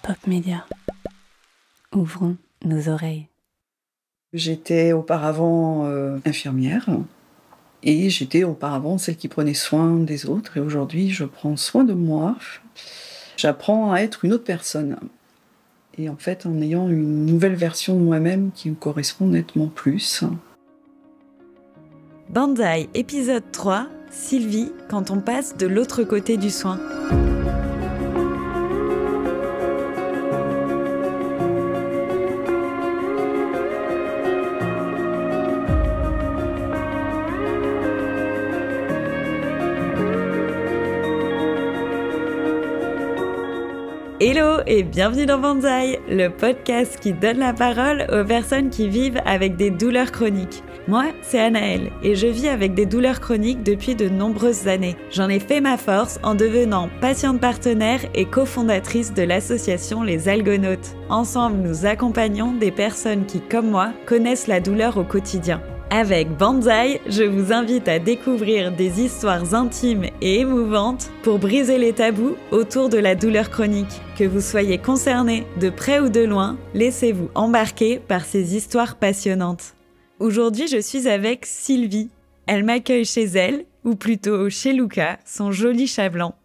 Pop Média. Ouvrons nos oreilles. J'étais auparavant infirmière et j'étais auparavant celle qui prenait soin des autres. Et aujourd'hui, je prends soin de moi. J'apprends à être une autre personne. Et en fait, en ayant une nouvelle version de moi-même qui me correspond nettement plus. Banzai, épisode 3, Sylvie, quand on passe de l'autre côté du soin. Hello et bienvenue dans Banzai, le podcast qui donne la parole aux personnes qui vivent avec des douleurs chroniques. Moi, c'est Anaëlle et je vis avec des douleurs chroniques depuis de nombreuses années. J'en ai fait ma force en devenant patiente partenaire et cofondatrice de l'association Les Algonautes. Ensemble, nous accompagnons des personnes qui, comme moi, connaissent la douleur au quotidien. Avec Banzai, je vous invite à découvrir des histoires intimes et émouvantes pour briser les tabous autour de la douleur chronique. Que vous soyez concerné de près ou de loin, laissez-vous embarquer par ces histoires passionnantes. Aujourd'hui, je suis avec Sylvie. Elle m'accueille chez elle, ou plutôt chez Luca, son joli chat blanc.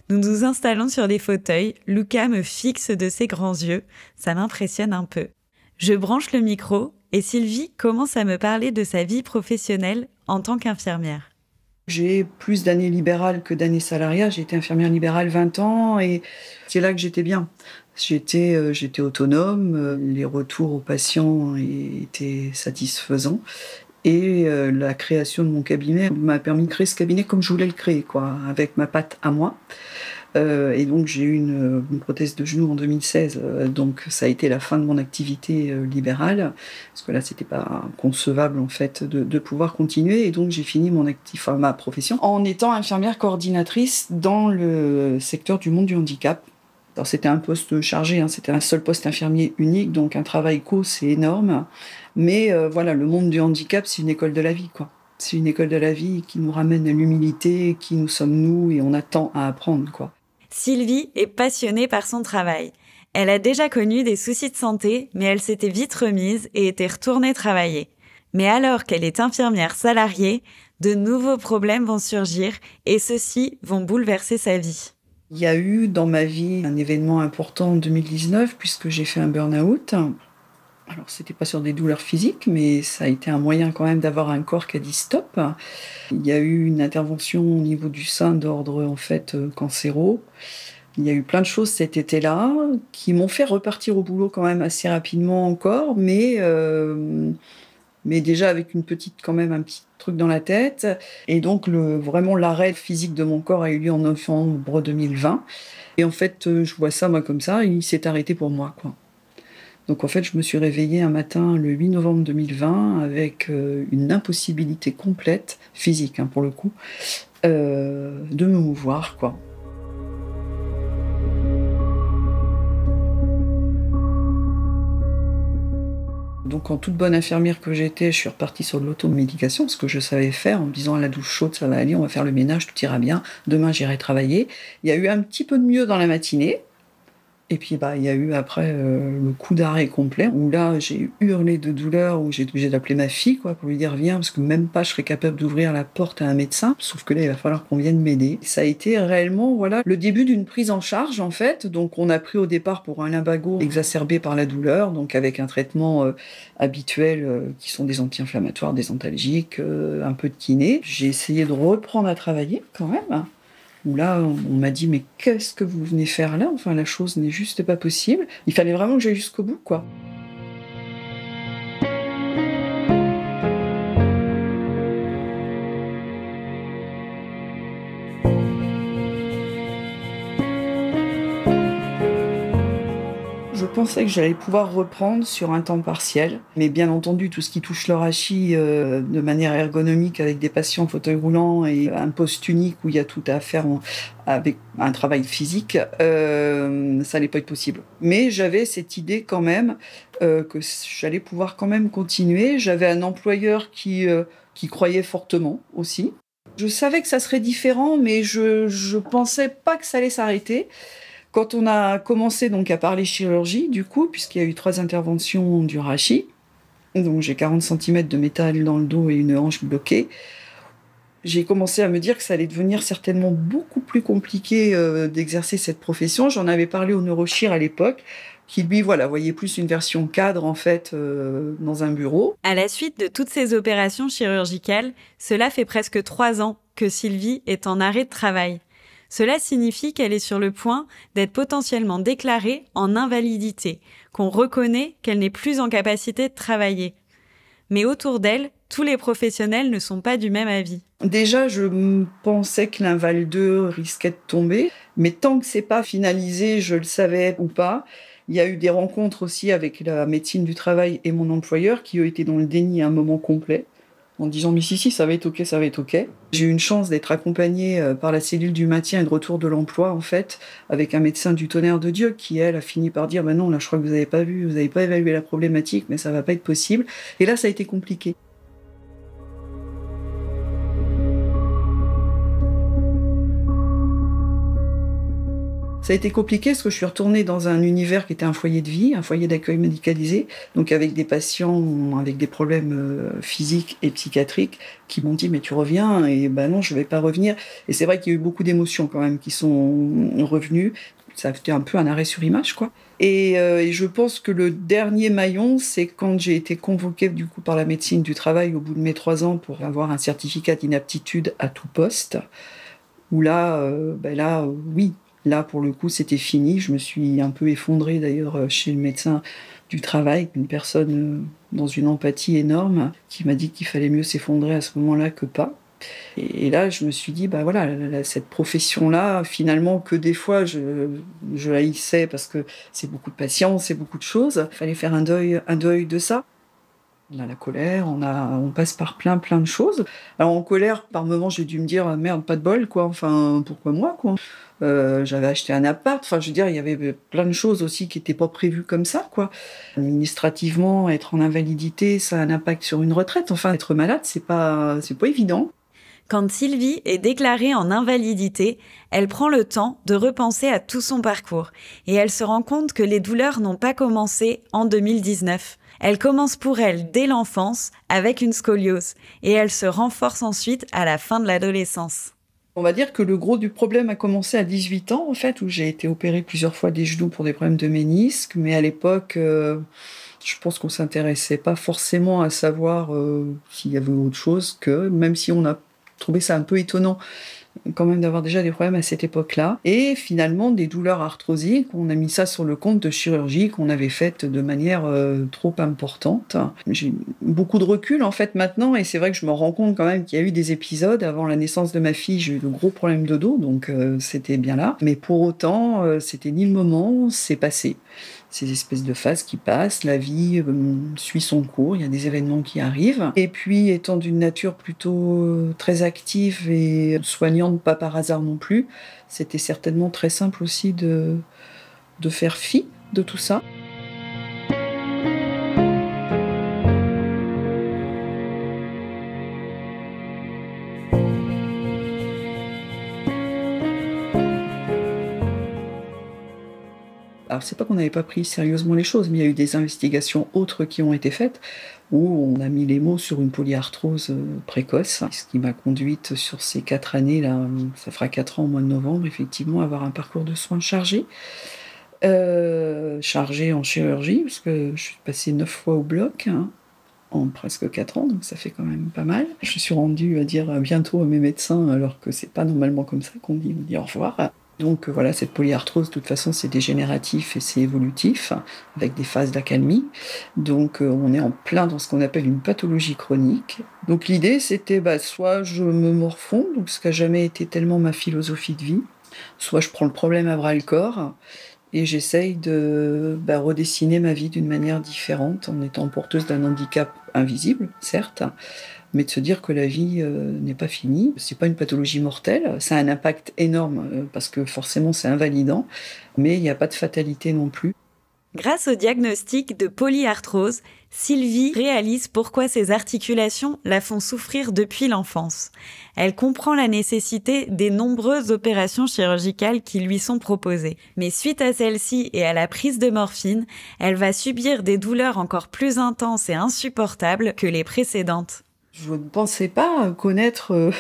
Nous nous installons sur des fauteuils, Luca me fixe de ses grands yeux, ça m'impressionne un peu. Je branche le micro et Sylvie commence à me parler de sa vie professionnelle en tant qu'infirmière. J'ai plus d'années libérales que d'années salariales. J'ai été infirmière libérale 20 ans et c'est là que j'étais bien. J'étais autonome, les retours aux patients étaient satisfaisants. Et la création de mon cabinet m'a permis de créer ce cabinet comme je voulais le créer, quoi, avec ma patte à moi. Et donc j'ai eu une prothèse de genou en 2016, donc ça a été la fin de mon activité libérale, parce que là c'était pas concevable en fait de pouvoir continuer, et donc j'ai fini ma profession en étant infirmière coordinatrice dans le secteur du monde du handicap. Alors c'était un poste chargé, c'était un seul poste infirmier unique, donc un travail c'est énorme, mais voilà, le monde du handicap c'est une école de la vie, quoi. C'est une école de la vie qui nous ramène à l'humilité, qui nous sommes nous, et on a tant à apprendre, quoi. Sylvie est passionnée par son travail. Elle a déjà connu des soucis de santé, mais elle s'était vite remise et était retournée travailler. Mais alors qu'elle est infirmière salariée, de nouveaux problèmes vont surgir et ceux-ci vont bouleverser sa vie. Il y a eu dans ma vie un événement important en 2019 puisque j'ai fait un burn-out. Alors, c'était pas sur des douleurs physiques, mais ça a été un moyen quand même d'avoir un corps qui a dit stop. Il y a eu une intervention au niveau du sein d'ordre, en fait, cancéro. Il y a eu plein de choses cet été-là qui m'ont fait repartir au boulot quand même assez rapidement encore, mais déjà avec un petit truc dans la tête. Et donc, vraiment, l'arrêt physique de mon corps a eu lieu en novembre 2020. Et en fait, je vois ça, moi, comme ça, il s'est arrêté pour moi, quoi. Donc en fait, je me suis réveillée un matin le 8 novembre 2020 avec une impossibilité complète, physique pour le coup, de me mouvoir, quoi. Donc en toute bonne infirmière que j'étais, je suis repartie sur de l'automédication, ce que je savais faire, en me disant à la douche chaude, ça va aller, on va faire le ménage, tout ira bien, demain j'irai travailler. Il y a eu un petit peu de mieux dans la matinée. Et puis il y a eu après le coup d'arrêt complet, où là j'ai hurlé de douleur, où j'ai été obligée d'appeler ma fille, quoi, pour lui dire viens, parce que même pas je serais capable d'ouvrir la porte à un médecin, sauf que là il va falloir qu'on vienne m'aider. Ça a été réellement le début d'une prise en charge en fait. Donc on a pris au départ pour un lumbago exacerbé par la douleur, donc avec un traitement habituel qui sont des anti-inflammatoires, des antalgiques, un peu de kiné. J'ai essayé de reprendre à travailler quand même. Où là, on m'a dit « Mais qu'est-ce que vous venez faire là ? Enfin, la chose n'est juste pas possible. » Il fallait vraiment que j'aille jusqu'au bout, quoi. Je pensais que j'allais pouvoir reprendre sur un temps partiel. Mais bien entendu, tout ce qui touche le rachis de manière ergonomique avec des patients en fauteuil roulant et un poste unique où il y a tout à faire avec un travail physique, ça n'allait pas être possible. Mais j'avais cette idée quand même que j'allais pouvoir quand même continuer. J'avais un employeur qui croyait fortement aussi. Je savais que ça serait différent, mais je pensais pas que ça allait s'arrêter. Quand on a commencé donc à parler chirurgie, du coup, puisqu'il y a eu 3 interventions du rachis, donc j'ai 40 cm de métal dans le dos et une hanche bloquée, j'ai commencé à me dire que ça allait devenir certainement beaucoup plus compliqué d'exercer cette profession. J'en avais parlé au neurochir à l'époque, qui lui, voyait plus une version cadre, en fait, dans un bureau. À la suite de toutes ces opérations chirurgicales, cela fait presque 3 ans que Sylvie est en arrêt de travail. Cela signifie qu'elle est sur le point d'être potentiellement déclarée en invalidité, qu'on reconnaît qu'elle n'est plus en capacité de travailler. Mais autour d'elle, tous les professionnels ne sont pas du même avis. Déjà, je pensais que l'Inval 2 risquait de tomber, mais tant que c'est pas finalisé, je le savais ou pas. Il y a eu des rencontres aussi avec la médecine du travail et mon employeur qui ont été dans le déni à un moment complet, en disant « mais si, ça va être ok, ça va être ok ». J'ai eu une chance d'être accompagnée par la cellule du maintien et de retour de l'emploi, en fait, avec un médecin du tonnerre de Dieu qui, elle, a fini par dire « non, là, je crois que vous n'avez pas vu, vous n'avez pas évalué la problématique, mais ça va pas être possible ». Et là, ça a été compliqué. Ça a été compliqué parce que je suis retournée dans un univers qui était un foyer de vie, un foyer d'accueil médicalisé, donc avec des patients avec des problèmes physiques et psychiatriques qui m'ont dit « mais tu reviens ?» et non, je vais pas revenir. Et c'est vrai qu'il y a eu beaucoup d'émotions quand même qui sont revenues. Ça a été un peu un arrêt sur image, quoi. Et je pense que le dernier maillon, c'est quand j'ai été convoquée du coup par la médecine du travail au bout de mes 3 ans pour avoir un certificat d'inaptitude à tout poste, où là, oui. Là, pour le coup, c'était fini. Je me suis un peu effondrée, d'ailleurs, chez le médecin du travail, une personne dans une empathie énorme, qui m'a dit qu'il fallait mieux s'effondrer à ce moment-là que pas. Et là, je me suis dit, cette profession-là, finalement, que des fois, je haïssais parce que c'est beaucoup de patience, c'est beaucoup de choses. Il fallait faire un deuil de ça. On a la colère, on passe par plein de choses. Alors en colère, par moments, j'ai dû me dire merde, pas de bol, quoi. Enfin, pourquoi moi, quoi. J'avais acheté un appart. Enfin, je veux dire, il y avait plein de choses aussi qui n'étaient pas prévues comme ça, quoi. Administrativement, être en invalidité, ça a un impact sur une retraite. Enfin, être malade, c'est pas évident. Quand Sylvie est déclarée en invalidité, elle prend le temps de repenser à tout son parcours et elle se rend compte que les douleurs n'ont pas commencé en 2019. Elle commence pour elle dès l'enfance avec une scoliose et elle se renforce ensuite à la fin de l'adolescence. On va dire que le gros du problème a commencé à 18 ans, en fait, où j'ai été opérée plusieurs fois des genoux pour des problèmes de ménisque, mais à l'époque, je pense qu'on s'intéressait pas forcément à savoir s'il y avait autre chose que, même si on a trouvé ça un peu étonnant quand même d'avoir déjà des problèmes à cette époque-là. Et finalement, des douleurs arthrosiques, on a mis ça sur le compte de chirurgie qu'on avait faite de manière trop importante. J'ai beaucoup de recul en fait maintenant, et c'est vrai que je me rends compte quand même qu'il y a eu des épisodes. Avant la naissance de ma fille, j'ai eu de gros problèmes de dos, donc c'était bien là. Mais pour autant, c'était ni le moment, c'est passé. Ces espèces de phases qui passent, la vie suit son cours, il y a des événements qui arrivent. Et puis, étant d'une nature plutôt très active et soignante, pas par hasard non plus, c'était certainement très simple aussi de faire fi de tout ça. Alors, c'est pas qu'on n'avait pas pris sérieusement les choses, mais il y a eu des investigations autres qui ont été faites où on a mis les mots sur une polyarthrose précoce, ce qui m'a conduite sur ces 4 années-là, ça fera 4 ans au mois de novembre, effectivement, à avoir un parcours de soins chargé. Chargé en chirurgie, parce que je suis passée 9 fois au bloc, en presque 4 ans, donc ça fait quand même pas mal. Je suis rendue à dire à bientôt à mes médecins, alors que c'est pas normalement comme ça qu'on dit au revoir. Donc voilà, cette polyarthrose, de toute façon, c'est dégénératif et c'est évolutif, avec des phases d'accalmie. Donc on est en plein dans ce qu'on appelle une pathologie chronique. Donc l'idée, c'était soit je me morfonds, donc ce qui n'a jamais été tellement ma philosophie de vie, soit je prends le problème à bras-le-corps et j'essaye de redessiner ma vie d'une manière différente, en étant porteuse d'un handicap invisible, certes, mais de se dire que la vie n'est pas finie. C'est pas une pathologie mortelle, ça a un impact énorme parce que forcément c'est invalidant, mais il n'y a pas de fatalité non plus. Grâce au diagnostic de polyarthrose, Sylvie réalise pourquoi ses articulations la font souffrir depuis l'enfance. Elle comprend la nécessité des nombreuses opérations chirurgicales qui lui sont proposées. Mais suite à celle-ci et à la prise de morphine, elle va subir des douleurs encore plus intenses et insupportables que les précédentes. Je ne pensais pas connaître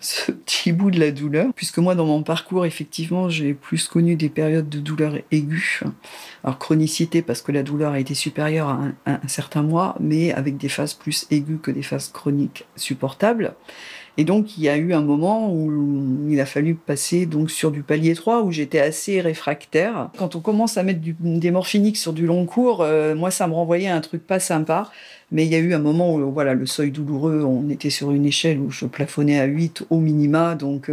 ce petit bout de la douleur, puisque moi, dans mon parcours, effectivement, j'ai plus connu des périodes de douleur aiguë. Alors, chronicité, parce que la douleur a été supérieure à un certain mois, mais avec des phases plus aiguës que des phases chroniques supportables. Et donc, il y a eu un moment où il a fallu passer donc sur du palier 3, où j'étais assez réfractaire. Quand on commence à mettre des morphiniques sur du long cours, moi, ça me renvoyait à un truc pas sympa. Mais il y a eu un moment où, voilà, le seuil douloureux, on était sur une échelle où je plafonnais à 8 au minima, donc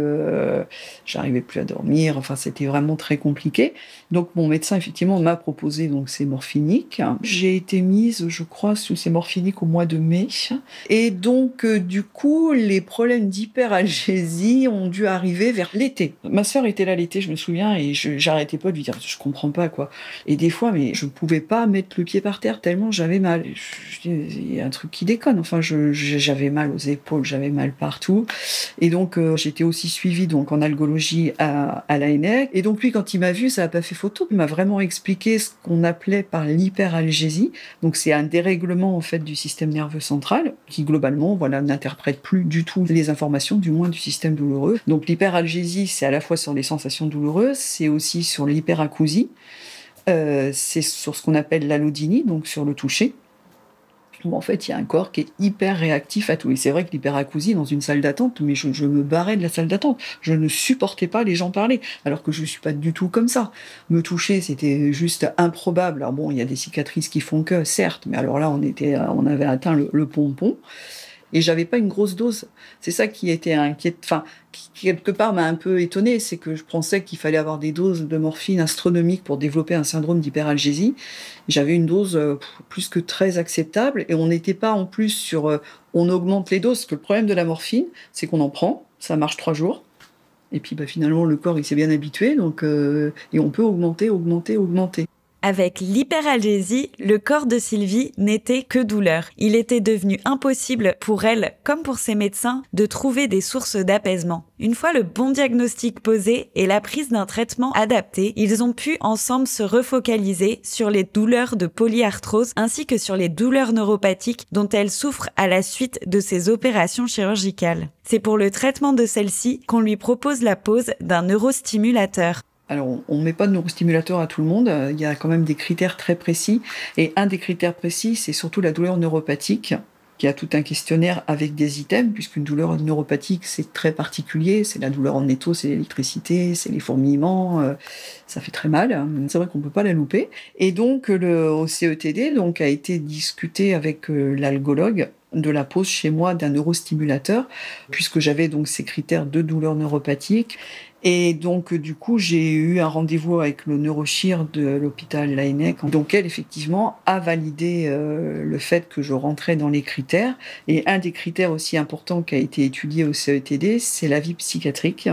j'arrivais plus à dormir. Enfin, c'était vraiment très compliqué. Donc, mon médecin, effectivement, m'a proposé donc ces morphiniques. J'ai été mise, je crois, sous ces morphiniques au mois de mai. Et donc, du coup, les problèmes d'hyperalgésie ont dû arriver vers l'été. Ma sœur était là l'été, je me souviens, et j'arrêtais pas de lui dire, je comprends pas, quoi. Et des fois, mais je pouvais pas mettre le pied par terre tellement j'avais mal. Il y a un truc qui déconne. Enfin, j'avais mal aux épaules, j'avais mal partout. Et donc, j'étais aussi suivie donc, en algologie à l'ANEC. Et donc, lui, quand il m'a vu, ça n'a pas fait photo. Il m'a vraiment expliqué ce qu'on appelait par l'hyperalgésie. Donc, c'est un dérèglement, en fait, du système nerveux central qui, globalement, voilà, n'interprète plus du tout les informations, du moins du système douloureux. Donc, l'hyperalgésie, c'est à la fois sur les sensations douloureuses, c'est aussi sur l'hyperacousie. C'est sur ce qu'on appelle l'allodynie, donc sur le toucher. Où en fait, il y a un corps qui est hyper réactif à tout. Et c'est vrai que l'hyperacousie, dans une salle d'attente, mais je me barrais de la salle d'attente. Je ne supportais pas les gens parler, alors que je ne suis pas du tout comme ça. Me toucher, c'était juste improbable. Alors bon, il y a des cicatrices qui font que, certes, mais alors là, on avait atteint le pompon. Et j'avais pas une grosse dose. C'est ça qui était qui quelque part m'a un peu étonnée, c'est que je pensais qu'il fallait avoir des doses de morphine astronomiques pour développer un syndrome d'hyperalgésie. J'avais une dose plus que très acceptable, et on n'était pas en plus sur on augmente les doses, parce que le problème de la morphine, c'est qu'on en prend, ça marche 3 jours, et puis finalement le corps il s'est bien habitué, donc et on peut augmenter. Avec l'hyperalgésie, le corps de Sylvie n'était que douleur. Il était devenu impossible pour elle, comme pour ses médecins, de trouver des sources d'apaisement. Une fois le bon diagnostic posé et la prise d'un traitement adapté, ils ont pu ensemble se refocaliser sur les douleurs de polyarthrose ainsi que sur les douleurs neuropathiques dont elle souffre à la suite de ses opérations chirurgicales. C'est pour le traitement de celle-ci qu'on lui propose la pose d'un neurostimulateur. Alors, on ne met pas de neurostimulateur à tout le monde, il y a quand même des critères très précis, et un des critères précis, c'est surtout la douleur neuropathique, qui a tout un questionnaire avec des items, puisqu'une douleur neuropathique, c'est très particulier, c'est la douleur en étau, c'est l'électricité, c'est les fourmillements, ça fait très mal, c'est vrai qu'on ne peut pas la louper. Et donc, au CETD donc, a été discuté avec l'algologue de la pose chez moi d'un neurostimulateur, puisque j'avais donc ces critères de douleur neuropathique. Et donc, du coup, j'ai eu un rendez-vous avec le neurochir de l'hôpital Laennec. Donc, elle, effectivement, a validé le fait que je rentrais dans les critères. Et un des critères aussi importants qui a été étudié au CETD, c'est la vie psychiatrique,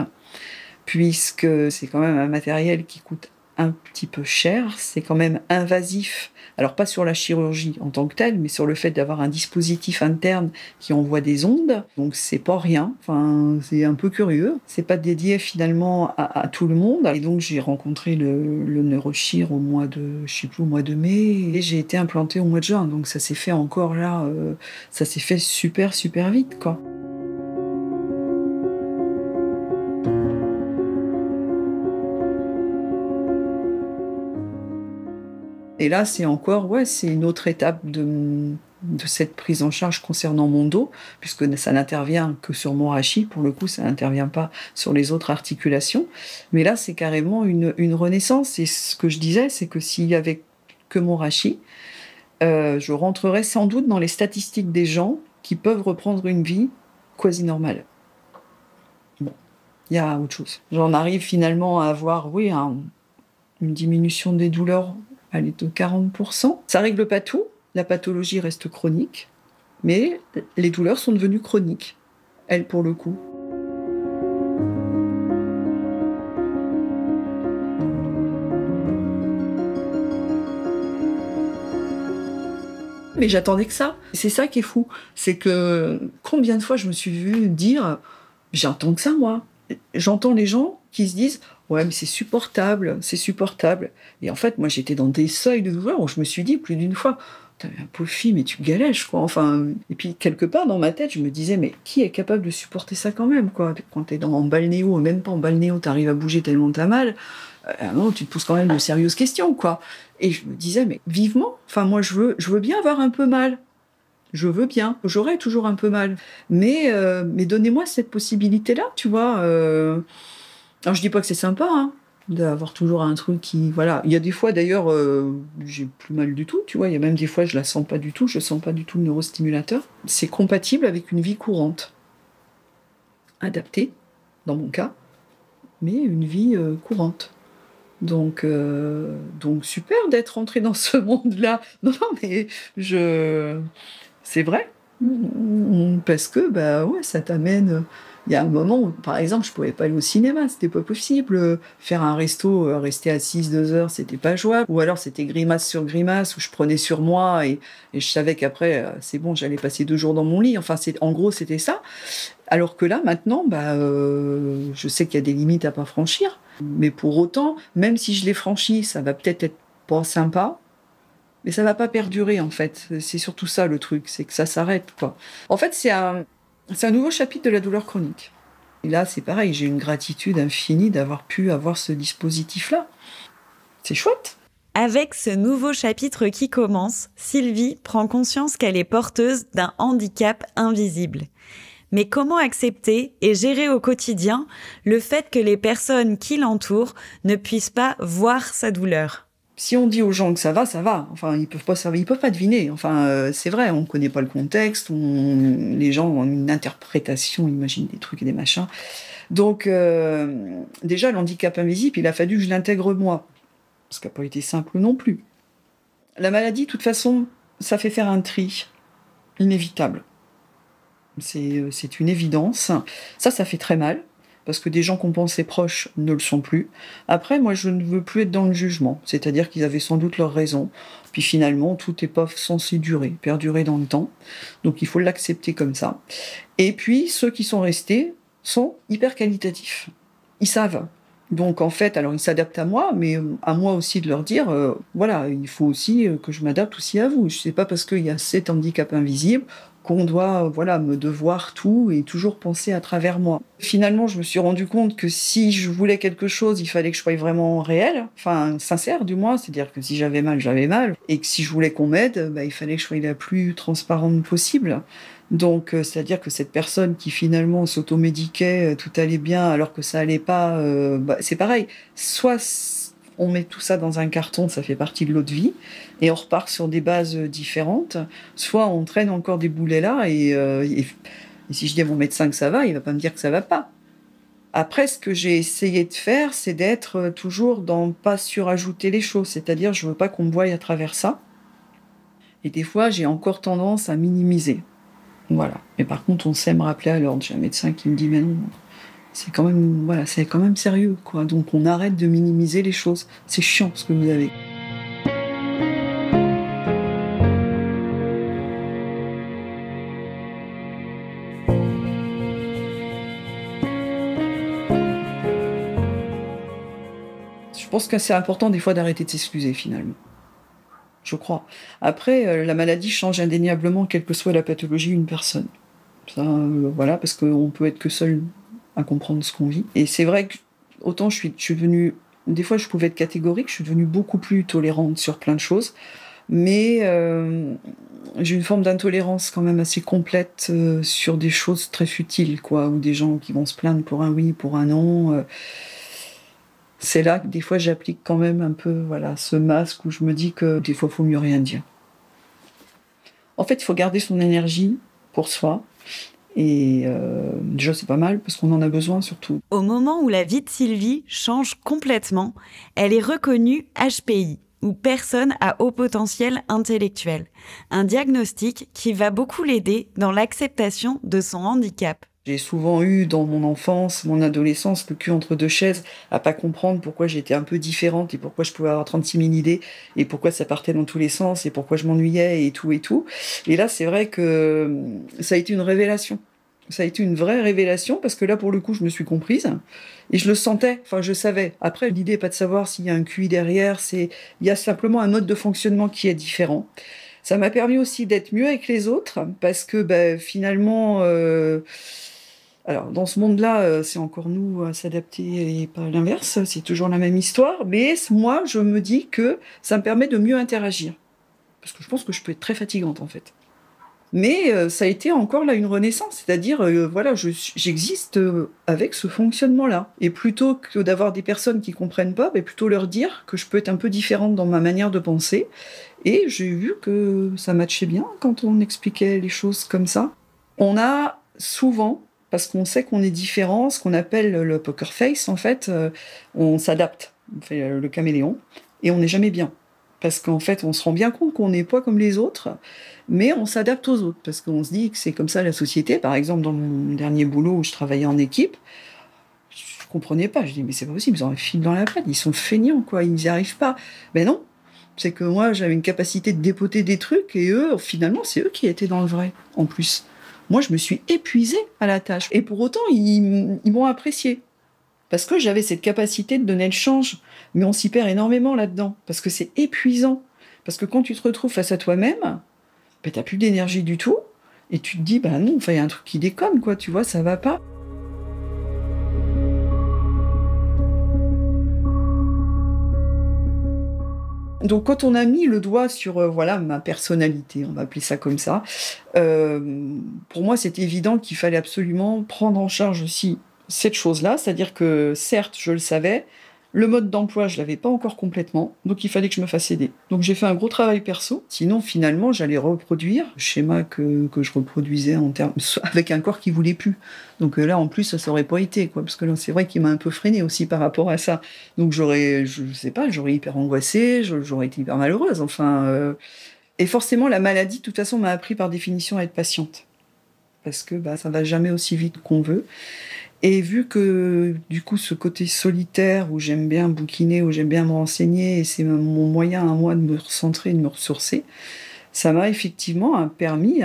puisque c'est quand même un matériel qui coûte un petit peu cher, c'est quand même invasif. Alors pas sur la chirurgie en tant que telle, mais sur le fait d'avoir un dispositif interne qui envoie des ondes. Donc c'est pas rien. Enfin, c'est un peu curieux. C'est pas dédié finalement à tout le monde. Et donc j'ai rencontré le neurochir au mois de mai, et j'ai été implantée au mois de juin. Donc ça s'est fait encore là, ça s'est fait super vite, quoi. Et là, c'est encore, c'est une autre étape de cette prise en charge concernant mon dos, puisque ça n'intervient que sur mon rachis, pour le coup, ça n'intervient pas sur les autres articulations. Mais là, c'est carrément une renaissance. Et ce que je disais, c'est que s'il y avait que mon rachis, je rentrerais sans doute dans les statistiques des gens qui peuvent reprendre une vie quasi normale. Bon, il y a autre chose. J'en arrive finalement à avoir, une diminution des douleurs, elle est de 40%. Ça règle pas tout, la pathologie reste chronique, mais les douleurs sont devenues chroniques, elles pour le coup. mais j'attendais que ça. C'est ça qui est fou. C'est que combien de fois je me suis vue dire « J'entends que ça, moi ». J'entends les gens qui se disent « Ouais, mais c'est supportable, c'est supportable ». Et en fait, moi, j'étais dans des seuils de douleur où je me suis dit plus d'une fois « T'as un pauvre fille, mais tu galèches, quoi ». Enfin, et puis, quelque part, dans ma tête, je me disais « Mais qui est capable de supporter ça quand même, quoi ?» Quand t'es en balnéo, même pas en balnéo, t'arrives à bouger tellement t'as mal, non, tu te poses quand même de sérieuses questions, quoi. Et je me disais « Mais vivement, enfin, moi, je veux bien avoir un peu mal. Je veux bien, j'aurai toujours un peu mal. Mais donnez-moi cette possibilité-là, tu vois. Alors, je dis pas que c'est sympa, hein, d'avoir toujours un truc qui... Voilà. Il y a des fois, d'ailleurs, j'ai plus mal du tout, tu vois. Il y a même des fois, je la sens pas du tout, je sens pas du tout le neurostimulateur. C'est compatible avec une vie courante. Adaptée, dans mon cas, mais une vie courante. Donc super d'être rentrée dans ce monde-là. Non, mais c'est vrai. Parce que, ouais, ça t'amène... Il y a un moment où, par exemple, je pouvais pas aller au cinéma, c'était pas possible. Faire un resto, rester assise 2 heures, c'était pas jouable. Ou alors, c'était grimace sur grimace, où je prenais sur moi et je savais qu'après, c'est bon, j'allais passer 2 jours dans mon lit. Enfin, en gros, c'était ça. Alors que là, maintenant, je sais qu'il y a des limites à pas franchir. Mais pour autant, même si je les franchis, ça va peut-être être pas sympa. Mais ça va pas perdurer, en fait. C'est surtout ça, le truc, c'est que ça s'arrête, quoi. En fait, c'est un nouveau chapitre de la douleur chronique. Et là, c'est pareil, j'ai une gratitude infinie d'avoir pu avoir ce dispositif-là. C'est chouette. Avec ce nouveau chapitre qui commence, Sylvie prend conscience qu'elle est porteuse d'un handicap invisible. Mais comment accepter et gérer au quotidien le fait que les personnes qui l'entourent ne puissent pas voir sa douleur ? Si on dit aux gens que ça va, ça va. Enfin, ils peuvent pas deviner. Enfin, c'est vrai, on connaît pas le contexte. Les gens ont une interprétation, ils imaginent des trucs et des machins. Donc, déjà, l'handicap invisible, il a fallu que je l'intègre moi. Ce qui n'a pas été simple non plus. La maladie, de toute façon, ça fait faire un tri. Inévitable. C'est une évidence. Ça fait très mal. Parce que des gens qu'on pensait proches ne le sont plus. Après, moi, je ne veux plus être dans le jugement. C'est-à-dire qu'ils avaient sans doute leurs raisons. Puis finalement, tout n'est pas censé perdurer dans le temps. Donc il faut l'accepter comme ça. Et puis, ceux qui sont restés sont hyper qualitatifs. Ils savent. Donc en fait, alors ils s'adaptent à moi, mais à moi aussi de leur dire, voilà, il faut aussi que je m'adapte aussi à vous. C'est pas parce qu'il y a cet handicap invisible qu'on doit, me devoir tout et toujours penser à travers moi. Finalement, je me suis rendu compte que si je voulais quelque chose, il fallait que je sois vraiment réelle, enfin sincère du moins, c'est-à-dire que si j'avais mal, et que si je voulais qu'on m'aide, il fallait que je sois la plus transparente possible. Donc, c'est-à-dire que cette personne qui finalement s'automédiquait, tout allait bien alors que ça allait pas, c'est pareil. Soit on met tout ça dans un carton, ça fait partie de l'autre vie, et on repart sur des bases différentes. Soit on traîne encore des boulets là, et si je dis à mon médecin que ça va, il va pas me dire que ça va pas. Après, ce que j'ai essayé de faire, c'est d'être toujours dans pas surajouter les choses, c'est-à-dire je veux pas qu'on me voie à travers ça. Et des fois, j'ai encore tendance à minimiser. Voilà. Mais par contre, on sait me rappeler à l'ordre. J'ai un médecin qui me dit, mais non, c'est quand même sérieux, quoi. Donc on arrête de minimiser les choses. C'est chiant ce que vous avez. Je pense que c'est important des fois d'arrêter de s'excuser finalement. Je crois. Après, la maladie change indéniablement quelle que soit la pathologie d'une personne. Ça, parce qu'on peut être que seul à comprendre ce qu'on vit. Et c'est vrai que autant je suis devenue... Des fois, je pouvais être catégorique, je suis devenue beaucoup plus tolérante sur plein de choses. Mais j'ai une forme d'intolérance quand même assez complète sur des choses très futiles, quoi. Ou des gens qui vont se plaindre pour un oui, pour un non... C'est là que des fois j'applique quand même un peu ce masque où je me dis que des fois il faut mieux rien dire. En fait, il faut garder son énergie pour soi. Et déjà c'est pas mal parce qu'on en a besoin surtout. Au moment où la vie de Sylvie change complètement, elle est reconnue HPI, ou personne à haut potentiel intellectuel. Un diagnostic qui va beaucoup l'aider dans l'acceptation de son handicap. J'ai souvent eu dans mon enfance, mon adolescence, le cul entre deux chaises, à pas comprendre pourquoi j'étais un peu différente et pourquoi je pouvais avoir 36 000 idées et pourquoi ça partait dans tous les sens et pourquoi je m'ennuyais et tout et tout. Et là, c'est vrai que ça a été une révélation. Ça a été une vraie révélation parce que là, pour le coup, je me suis comprise et je le sentais, enfin, je savais. Après, l'idée n'est pas de savoir s'il y a un QI derrière, il y a simplement un mode de fonctionnement qui est différent. Ça m'a permis aussi d'être mieux avec les autres parce que finalement... Alors, dans ce monde-là, c'est encore nous à s'adapter et pas l'inverse, c'est toujours la même histoire. Mais moi, je me dis que ça me permet de mieux interagir. Parce que je pense que je peux être très fatigante, en fait. Mais ça a été encore là une renaissance, c'est-à-dire, voilà, j'existe avec ce fonctionnement-là. Et plutôt que d'avoir des personnes qui comprennent pas, plutôt leur dire que je peux être un peu différente dans ma manière de penser. Et j'ai vu que ça matchait bien quand on expliquait les choses comme ça. On a souvent... parce qu'on sait qu'on est différent, ce qu'on appelle le poker face, en fait, on s'adapte, on fait le caméléon, et on n'est jamais bien. Parce qu'en fait, on se rend bien compte qu'on n'est pas comme les autres, mais on s'adapte aux autres, parce qu'on se dit que c'est comme ça la société. Par exemple, dans mon dernier boulot où je travaillais en équipe, je comprenais pas, je dis mais c'est pas possible, ils ont un fil dans la patte, ils sont feignants, quoi, ils n'y arrivent pas. Ben non, c'est que moi, j'avais une capacité de dépoter des trucs, et eux, finalement, c'est eux qui étaient dans le vrai, en plus. Moi, je me suis épuisée à la tâche. Et pour autant, ils m'ont appréciée. Parce que j'avais cette capacité de donner le change. Mais on s'y perd énormément là-dedans. Parce que c'est épuisant. Parce que quand tu te retrouves face à toi-même, t'as plus d'énergie du tout. Et tu te dis, non, il y a un truc qui déconne, quoi. Tu vois, ça va pas. Donc, quand on a mis le doigt sur ma personnalité, on va appeler ça comme ça, pour moi, c'est évident qu'il fallait absolument prendre en charge aussi cette chose-là, c'est-à-dire que, certes, je le savais, le mode d'emploi, je l'avais pas encore complètement, donc il fallait que je me fasse aider. Donc, j'ai fait un gros travail perso, sinon, finalement, j'allais reproduire le schéma que je reproduisais avec un corps qui voulait plus. Donc là, en plus, ça aurait pas été, quoi, parce que là, c'est vrai qu'il m'a un peu freiné aussi par rapport à ça. Donc j'aurais hyper angoissée, j'aurais été hyper malheureuse, Et forcément, la maladie, de toute façon, m'a appris par définition à être patiente. Parce que ça va jamais aussi vite qu'on veut. Et vu que, du coup, ce côté solitaire, où j'aime bien bouquiner, où j'aime bien me renseigner, et c'est mon moyen à moi de me recentrer, de me ressourcer, ça m'a effectivement permis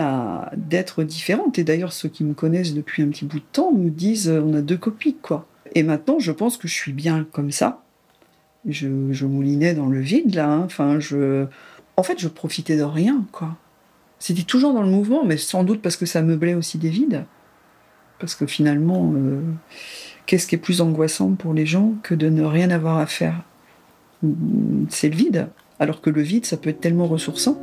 d'être différente. Et d'ailleurs, ceux qui me connaissent depuis un petit bout de temps me disent on a deux copies, quoi. Et maintenant, je pense que je suis bien comme ça. Je moulinais dans le vide, là. En fait, je profitais de rien, quoi. C'était toujours dans le mouvement, mais sans doute parce que ça meublait aussi des vides. Parce que finalement, qu'est-ce qui est plus angoissant pour les gens que de ne rien avoir à faire ? C'est le vide. Alors que le vide, ça peut être tellement ressourçant.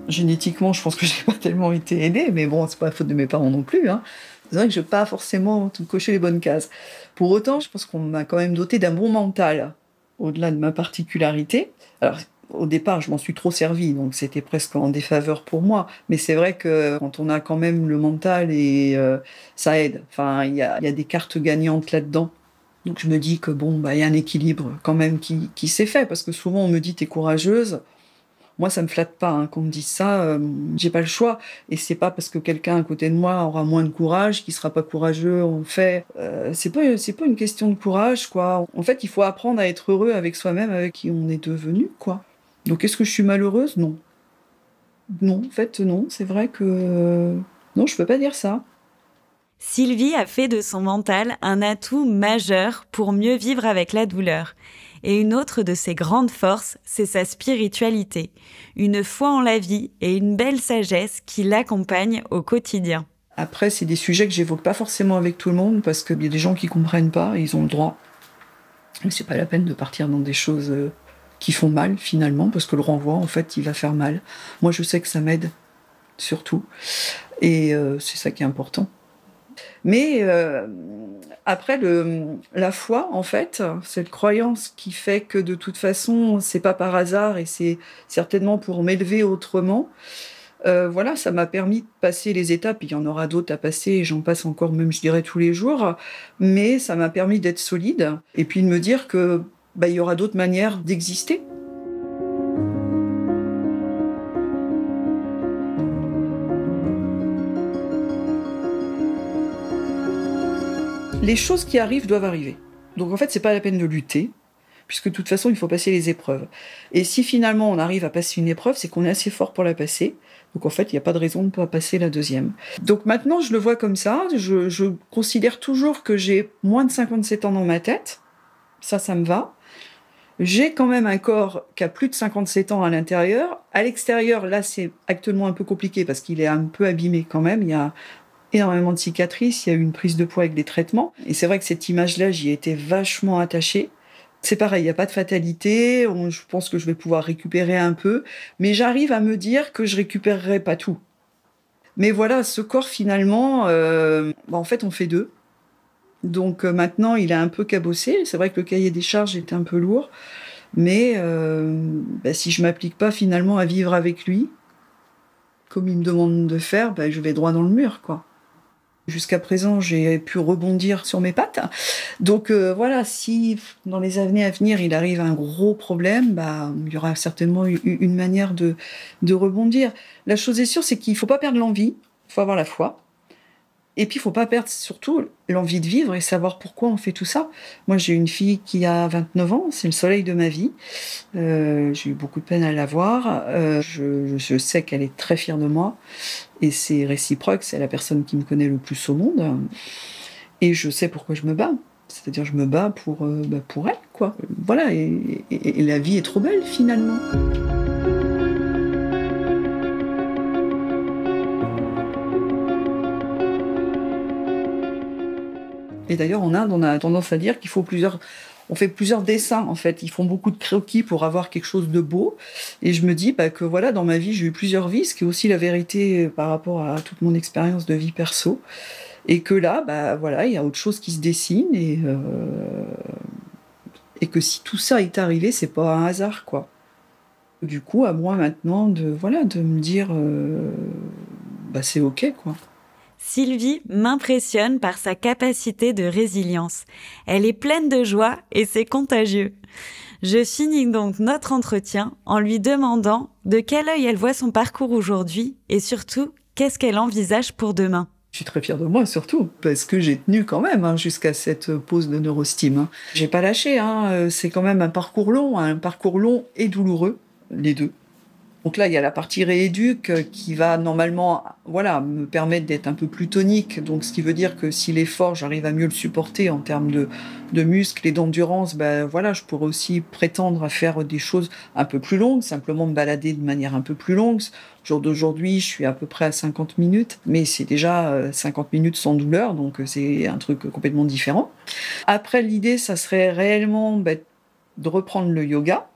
Génétiquement, je pense que j'ai pas tellement été aidée, mais bon, c'est pas la faute de mes parents non plus, hein. C'est vrai que je n'ai pas forcément coché les bonnes cases. Pour autant, je pense qu'on m'a quand même doté d'un bon mental, au-delà de ma particularité. Alors, au départ, je m'en suis trop servie, donc c'était presque en défaveur pour moi. Mais c'est vrai que quand on a quand même le mental, ça aide. Enfin, il y a des cartes gagnantes là-dedans. Donc je me dis que y a un équilibre quand même qui s'est fait, parce que souvent on me dit t'es courageuse. Moi, ça me flatte pas, hein, qu'on me dise ça. J'ai pas le choix. Et c'est pas parce que quelqu'un à côté de moi aura moins de courage qu'il sera pas courageux. En fait, c'est pas une question de courage, quoi. En fait, il faut apprendre à être heureux avec soi-même, avec qui on est devenu, quoi. Donc, est-ce que je suis malheureuse ? Non. Non, en fait, non. C'est vrai que non, je peux pas dire ça. Sylvie a fait de son mental un atout majeur pour mieux vivre avec la douleur. Et une autre de ses grandes forces, c'est sa spiritualité, une foi en la vie et une belle sagesse qui l'accompagne au quotidien. Après, c'est des sujets que j'évoque pas forcément avec tout le monde parce qu'il y a des gens qui comprennent pas et ils ont le droit. Mais c'est pas la peine de partir dans des choses qui font mal finalement, parce que le renvoi, en fait, il va faire mal. Moi, je sais que ça m'aide, surtout. Et c'est ça qui est important. Mais après, la foi, en fait, cette croyance qui fait que de toute façon, c'est pas par hasard et c'est certainement pour m'élever autrement. Ça m'a permis de passer les étapes. Il y en aura d'autres à passer et j'en passe encore, même je dirais tous les jours. Mais ça m'a permis d'être solide et puis de me dire que il y aura d'autres manières d'exister. Les choses qui arrivent doivent arriver. Donc en fait, c'est pas la peine de lutter, puisque de toute façon, il faut passer les épreuves. Et si finalement on arrive à passer une épreuve, c'est qu'on est assez fort pour la passer. Donc en fait, il n'y a pas de raison de ne pas passer la deuxième. Donc maintenant, je le vois comme ça. Je considère toujours que j'ai moins de 57 ans dans ma tête. Ça me va. J'ai quand même un corps qui a plus de 57 ans à l'intérieur. À l'extérieur, là, c'est actuellement un peu compliqué parce qu'il est un peu abîmé quand même. Il y a énormément de cicatrices, il y a eu une prise de poids avec des traitements. Et c'est vrai que cette image-là, j'y ai été vachement attachée. C'est pareil, il n'y a pas de fatalité. Je pense que je vais pouvoir récupérer un peu. Mais j'arrive à me dire que je récupérerai pas tout. Mais voilà, ce corps, finalement, en fait, on fait deux. Donc maintenant, il est un peu cabossé. C'est vrai que le cahier des charges était un peu lourd. Mais si je m'applique pas finalement à vivre avec lui, comme il me demande de faire, je vais droit dans le mur, quoi. Jusqu'à présent, j'ai pu rebondir sur mes pattes. Donc voilà, si dans les années à venir, il arrive un gros problème, il y aura certainement une manière de rebondir. La chose est sûre, c'est qu'il ne faut pas perdre l'envie, il faut avoir la foi. Et puis, il ne faut pas perdre surtout l'envie de vivre et savoir pourquoi on fait tout ça. Moi, j'ai une fille qui a 29 ans, c'est le soleil de ma vie. J'ai eu beaucoup de peine à l'avoir. Je sais qu'elle est très fière de moi. Et c'est réciproque, c'est la personne qui me connaît le plus au monde. Et je sais pourquoi je me bats. C'est-à-dire, je me bats pour elle, quoi. Voilà, et la vie est trop belle, finalement. Et d'ailleurs, en Inde, on a tendance à dire qu'il faut on fait plusieurs dessins, en fait. Ils font beaucoup de croquis pour avoir quelque chose de beau. Et je me dis que voilà, dans ma vie, j'ai eu plusieurs vies, ce qui est aussi la vérité par rapport à toute mon expérience de vie perso. Et que là, voilà, il y a autre chose qui se dessine et que si tout ça est arrivé, c'est pas un hasard, quoi. Du coup, à moi maintenant de me dire, c'est ok, quoi. Sylvie m'impressionne par sa capacité de résilience. Elle est pleine de joie et c'est contagieux. Je finis donc notre entretien en lui demandant de quel œil elle voit son parcours aujourd'hui et surtout, qu'est-ce qu'elle envisage pour demain. Je suis très fière de moi, surtout, parce que j'ai tenu quand même jusqu'à cette pause de neurostime. J'ai pas lâché, c'est quand même un parcours long et douloureux, les deux. Donc là, il y a la partie rééduque qui va normalement me permettre d'être un peu plus tonique. Donc, ce qui veut dire que si l'effort, j'arrive à mieux le supporter en termes de muscles et d'endurance, je pourrais aussi prétendre à faire des choses un peu plus longues, simplement me balader de manière un peu plus longue. Au jour d'aujourd'hui, je suis à peu près à 50 minutes, mais c'est déjà 50 minutes sans douleur, donc c'est un truc complètement différent. Après, l'idée, ça serait réellement de reprendre le yoga.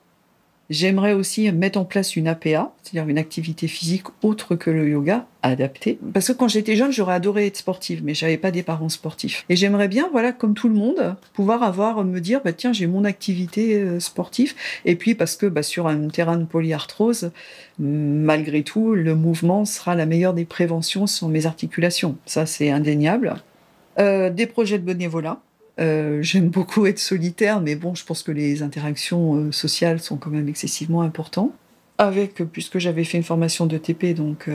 J'aimerais aussi mettre en place une APA, c'est-à-dire une activité physique autre que le yoga, adaptée. Parce que quand j'étais jeune, j'aurais adoré être sportive, mais j'avais pas des parents sportifs. Et j'aimerais bien, comme tout le monde, pouvoir me dire, tiens, j'ai mon activité sportive. Et puis, parce que sur un terrain de polyarthrose, malgré tout, le mouvement sera la meilleure des préventions sur mes articulations. Ça, c'est indéniable. Des projets de bénévolat. J'aime beaucoup être solitaire, mais je pense que les interactions sociales sont quand même excessivement importantes. Puisque j'avais fait une formation de TP, donc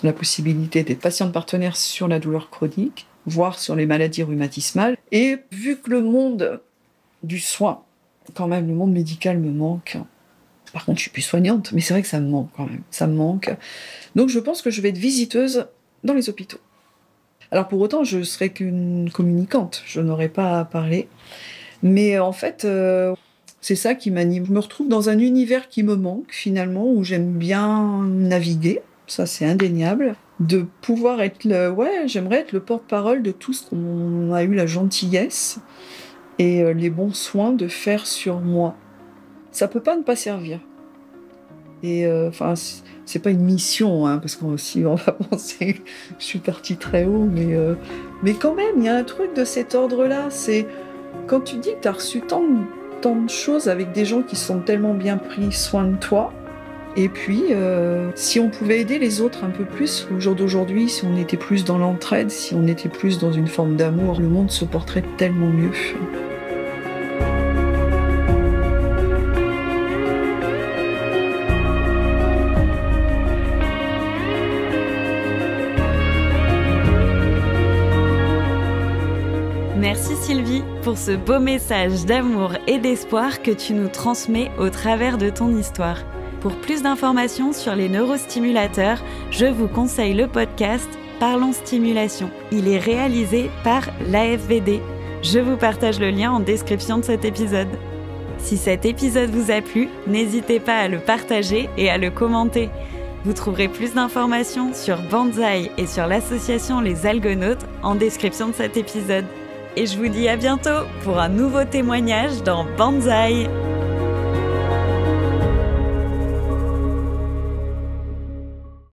la possibilité d'être patiente partenaire sur la douleur chronique, voire sur les maladies rhumatismales. Et vu que le monde du soin, quand même, le monde médical me manque. Par contre, je suis plus soignante, mais c'est vrai que ça me manque quand même. Ça me manque. Donc je pense que je vais être visiteuse dans les hôpitaux. Alors pour autant, je serais qu'une communicante, je n'aurais pas à parler. Mais en fait, c'est ça qui m'anime. Je me retrouve dans un univers qui me manque finalement, où j'aime bien naviguer, ça c'est indéniable. De pouvoir être j'aimerais être le porte-parole de tout ce qu'on a eu la gentillesse et les bons soins de faire sur moi. Ça peut pas ne pas servir. Et c'est pas une mission, parce qu'on va penser que je suis partie très haut, mais quand même, il y a un truc de cet ordre-là. C'est quand tu dis que tu as reçu tant de choses avec des gens qui sont tellement bien pris soin de toi, et puis si on pouvait aider les autres un peu plus, au jour d'aujourd'hui, si on était plus dans l'entraide, si on était plus dans une forme d'amour, le monde se porterait tellement mieux. Merci Sylvie pour ce beau message d'amour et d'espoir que tu nous transmets au travers de ton histoire. Pour plus d'informations sur les neurostimulateurs, je vous conseille le podcast Parlons Stimulation. Il est réalisé par l'AFVD. Je vous partage le lien en description de cet épisode. Si cet épisode vous a plu, n'hésitez pas à le partager et à le commenter. Vous trouverez plus d'informations sur Banzai et sur l'association Les Algonautes en description de cet épisode. Et je vous dis à bientôt pour un nouveau témoignage dans Banzai.